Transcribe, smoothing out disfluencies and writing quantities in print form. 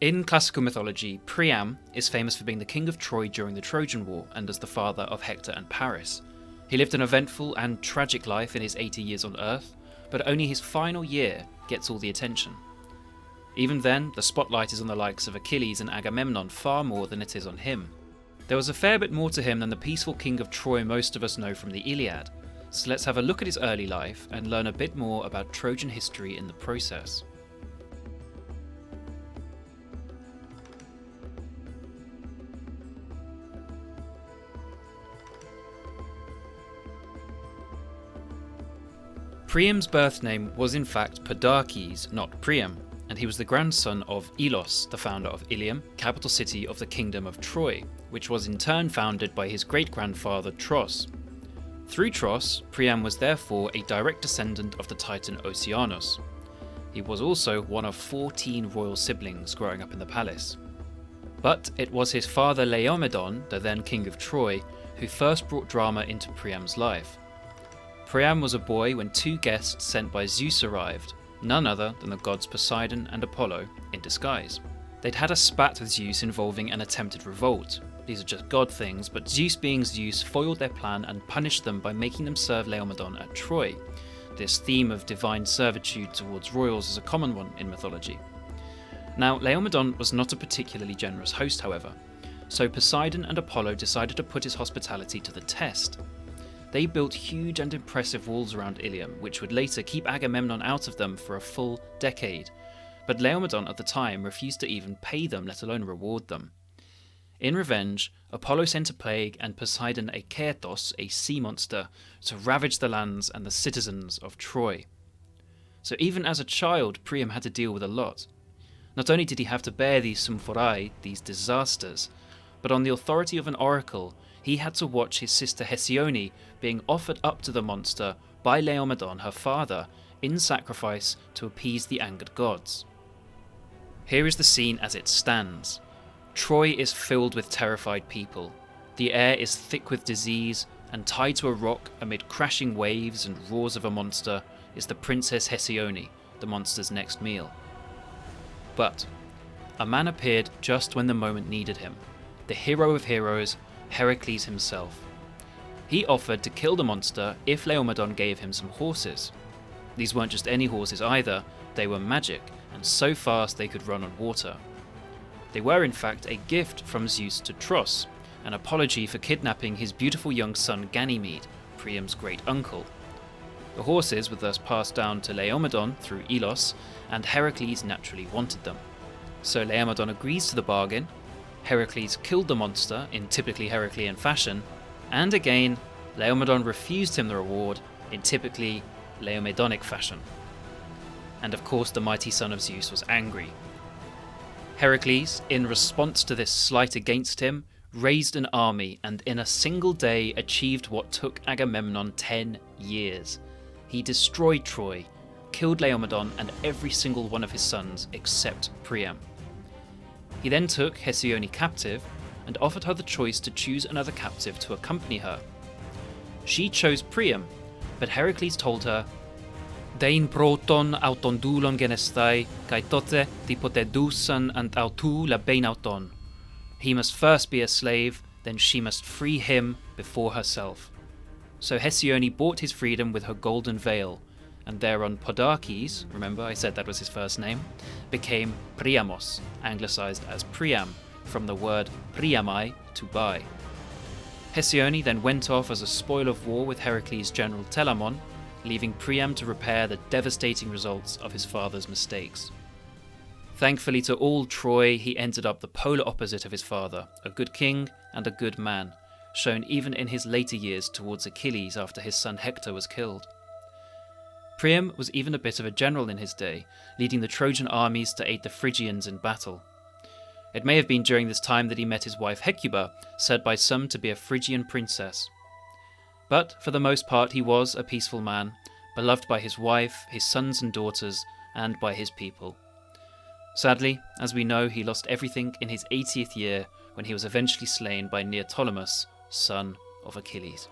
In classical mythology, Priam is famous for being the king of Troy during the Trojan War and as the father of Hector and Paris. He lived an eventful and tragic life in his 80 years on Earth, but only his final year gets all the attention. Even then, the spotlight is on the likes of Achilles and Agamemnon far more than it is on him. There was a fair bit more to him than the peaceful king of Troy most of us know from the Iliad, so let's have a look at his early life and learn a bit more about Trojan history in the process. Priam's birth name was in fact Podarches, not Priam, and he was the grandson of Ilos, the founder of Ilium, capital city of the kingdom of Troy, which was in turn founded by his great-grandfather Tros. Through Tros, Priam was therefore a direct descendant of the titan Oceanus. He was also one of 14 royal siblings growing up in the palace. But it was his father Laomedon, the then king of Troy, who first brought drama into Priam's life. Priam was a boy when two guests sent by Zeus arrived, none other than the gods Poseidon and Apollo in disguise. They'd had a spat with Zeus involving an attempted revolt. These are just god things, but Zeus being Zeus foiled their plan and punished them by making them serve Laomedon at Troy. This theme of divine servitude towards royals is a common one in mythology. Now, Laomedon was not a particularly generous host, however, so Poseidon and Apollo decided to put his hospitality to the test. They built huge and impressive walls around Ilium, which would later keep Agamemnon out of them for a full decade, but Laomedon at the time refused to even pay them, let alone reward them. In revenge, Apollo sent a plague and Poseidon a Chaetos, a sea monster, to ravage the lands and the citizens of Troy. So even as a child, Priam had to deal with a lot. Not only did he have to bear these symphorai, these disasters, but on the authority of an oracle, he had to watch his sister Hesione being offered up to the monster by Laomedon, her father, in sacrifice to appease the angered gods. Here is the scene as it stands. Troy is filled with terrified people. The air is thick with disease, and tied to a rock amid crashing waves and roars of a monster is the Princess Hesione, the monster's next meal. But a man appeared just when the moment needed him, the hero of heroes, Heracles himself. He offered to kill the monster if Laomedon gave him some horses. These weren't just any horses either, they were magic, and so fast they could run on water. They were in fact a gift from Zeus to Tros, an apology for kidnapping his beautiful young son Ganymede, Priam's great uncle. The horses were thus passed down to Laomedon through Ilos, and Heracles naturally wanted them. So Laomedon agrees to the bargain. Heracles killed the monster in typically Heraclean fashion, and again, Laomedon refused him the reward in typically Laomedonic fashion. And of course the mighty son of Zeus was angry. Heracles, in response to this slight against him, raised an army and in a single day achieved what took Agamemnon 10 years. He destroyed Troy, killed Laomedon and every single one of his sons except Priam. He then took Hesione captive and offered her the choice to choose another captive to accompany her. She chose Priam, but Heracles told her, Dein proton auton doulon genestai, kai tote tipote dousan and autou la bein auton. He must first be a slave, then she must free him before herself. So Hesione bought his freedom with her golden veil, and thereon Podarches, remember I said that was his first name, became Priamos, anglicised as Priam, from the word priamai, to buy. Hesione then went off as a spoil of war with Heracles' general Telamon, leaving Priam to repair the devastating results of his father's mistakes. Thankfully to all Troy, he ended up the polar opposite of his father, a good king and a good man, shown even in his later years towards Achilles after his son Hector was killed. Priam was even a bit of a general in his day, leading the Trojan armies to aid the Phrygians in battle. It may have been during this time that he met his wife Hecuba, said by some to be a Phrygian princess. But for the most part he was a peaceful man, beloved by his wife, his sons and daughters, and by his people. Sadly, as we know, he lost everything in his 80th year when he was eventually slain by Neoptolemus, son of Achilles.